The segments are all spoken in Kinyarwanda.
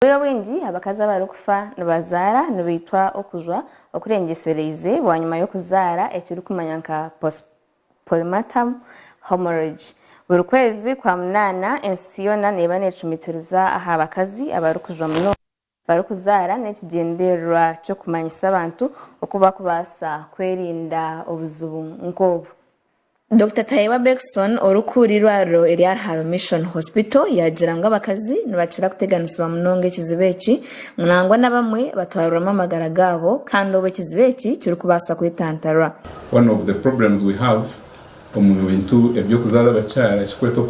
Bero bwingi abakazi abarukufa nibazara nibitwa okujwa okurengesereze bwanyuma yo kuzara ekiri kumanya nka postpartum hemorrhage. Buri kwezi kwa munana ensi yona neba necumitiriza aha abakazi abarukujwa muno barukuzara n'ekigendererwa cyo kumanyisa abantu okuba kubasa kwerinda obuzibu nkobu. Dr. Taiwa Bekson orukurirwaro Eliar Haro Mission Hospital yagira ngo abakazi nibakira kuteganiswa munonga ekizibeki munangwa na bamwe batwaruramo amagara gabo kandi obo ekizibeki kiri kubasa kwitantara. One of the problems we have mu bintu ebyo kuzara bacyara kikweto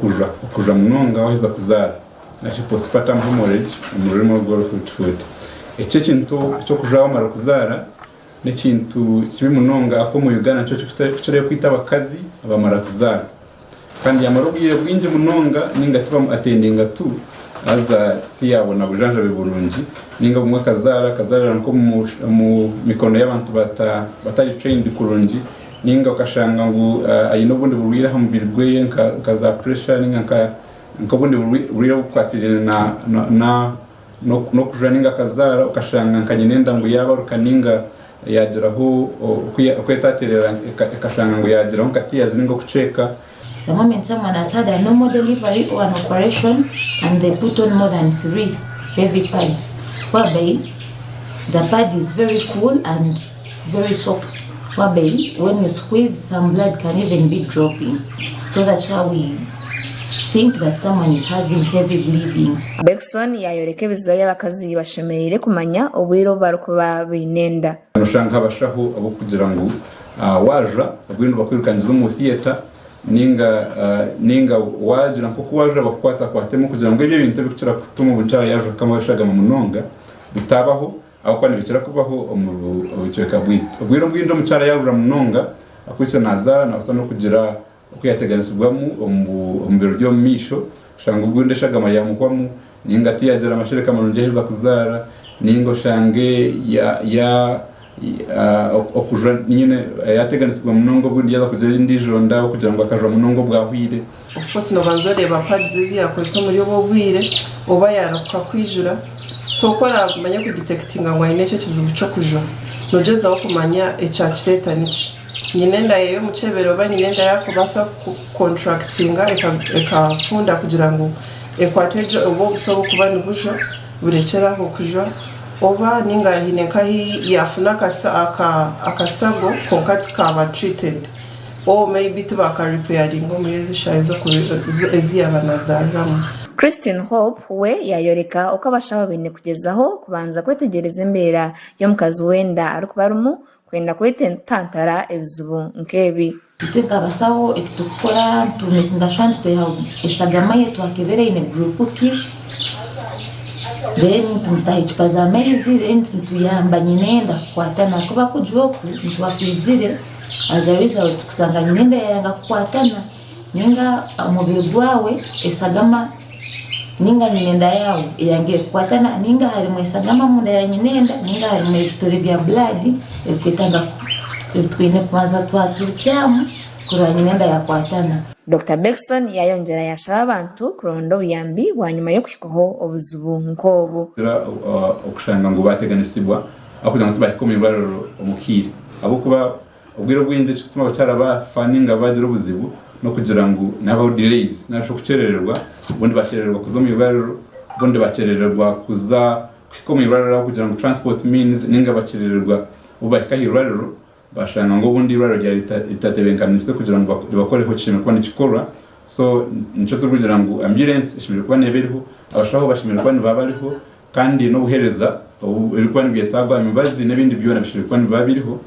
kuja munonga waheza kuzara nashi postpartum hemorrhage mu rurimi rw'Olufutfut. Ecyo kintu cyo kuja wamara kuzara n'ikintu kibi munonga ako mu Uganda cyo kicyo kwita abakazi abamara kuzara kandi yamarubwiye bwinje munonga ninga tuba atendinga tu aza tiyabona bujanja bibulungi ninga bumwe kazara nko mu mikono y'abantu batari trained kurungi ninga ukashanga ngo ayino bundi burwira mu birgwe nka pressure ninga nko bundi burwira bukwatire na no kujaninga kazara ukashanga nkanyinenda ngo yabaruka ninga yageraho kwetaterera ikashanga ngo yageraho katiyazi ningo kucheka. The moment someone has had a normal delivery or an operation and they put on more than 3 heavy pads, whereby the pad is very full and it's very soft, whereby when you squeeze some blood can even be dropping. So that's how we think that someone is having heavy bleeding. Bekson yayoreke bizo y'abakazi bashemeire kumanya obwiro barukuba binenda. Nushanga abashaho abo kugira ngo waja abwindu bakwirukanyiza mu theater ninga wagira nko kuwaja bakwata kwatemo kugira ngo ibyo bintu bikira kutuma bucara yaje kama bashaga mu munonga bitabaho aho kwani bikira kubaho mu biceka bwito obwiro bwindo mucara yajura munonga akwise nazara nabasa no kugira okuyateganisibwamu ombero byo misho shanga ubwinde shagama yamukwamu ninga tiyagera amashereka manonje heza kuzara ningo shange ya okuja nyine yateganisibwa munongo bwindi yaza kugira indijonda kugira ngo akaja munongo bwahwire. Of course no banzode bapads yakoze muri bo bwire oba yaruka kwijura so kora kumanya ku detectinga ngo ine cyo kizibu cyo kuja nojezaho kumanya echachireta nichi nyinenda yeyo muchebero ba nyinenda yako basa contractinga ekafunda kugira ngo ekwatejo obo busobo kuba nibujo burekera ho kuja oba ninga hineka hi yafuna akasago konkati kaba treated or maybe tubaka repairing muri ezishayizo eziyabanazajamu. Christine Hope we yayoreka uko abashaho bine kugezaho kubanza kwetegereza imbera yo mukazi wenda arukubarumu kwenda kwitantara ebizibu nkebi. Tuka basaho ekitukora tumekinga shanje to yawo esagama yetu akebere ine group ki then tumtahe chipaza amezi then tuyamba nyinenda kwatana kuba kujoku ntwakwizire as a result kusanga nyinenda yanga kwatana ninga umubiri gwawe esagama ninga nyinenda yawo yange kwatana ninga hari mwesagama munda ya nyinenda ninga hari mwebitore bya blood ekwetanga twine kubanza twaturukyamu kura nyinenda yakwatana. Dr. Bekson yayongera yashaba abantu kuronda ubuyambi bwanyuma yo kushikaho obuzibu nkobu. Okushanga ngo bateganisibwa akugira ngo tubahikomye bararo omukiri abo kuba ubwiro bwinje cyituma bacara bafaninga bagira obuzibu no kugira ngo nabo delays nasho kucerererwa ubundi bacerererwa kuzo mu bararo ubundi bacerererwa kuza kwikomye bararo kugira ngo transport means ninga bacerererwa ubahikahirararo bashanga ngo bundi raro rya itatebenkanise kugira ngo bakoreho cyane kwa nikikora so nico turugira ngo ambulance ishimira kwa neberiho abashaho bashimira kwa nibabariho kandi no buhereza irikwa nibiyetagwa imibazi n'ibindi byona bishimira kwa nibabiriho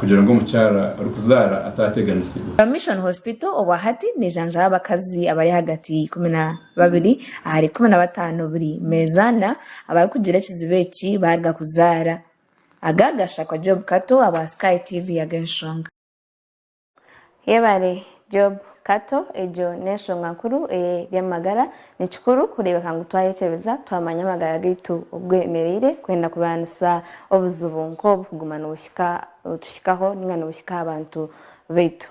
kugira ngo mucyara rukuzara atateganisibwa. Mission Hospital obahati ni janja abakazi abari hagati 12 ahari 15 buri mezana abari kugira kizibeki barga kuzara. Agagasha kwa Job Kato aba Sky TV ya Genshonga. Yebare Job Kato ejo neshonga nkuru byamagara ni chikuru kureba kangu twayecebeza twamanya magara gitu ubwemerere kwenda kubanisa obuzubu nko kugumana ubushikaho ningana ubushika abantu betu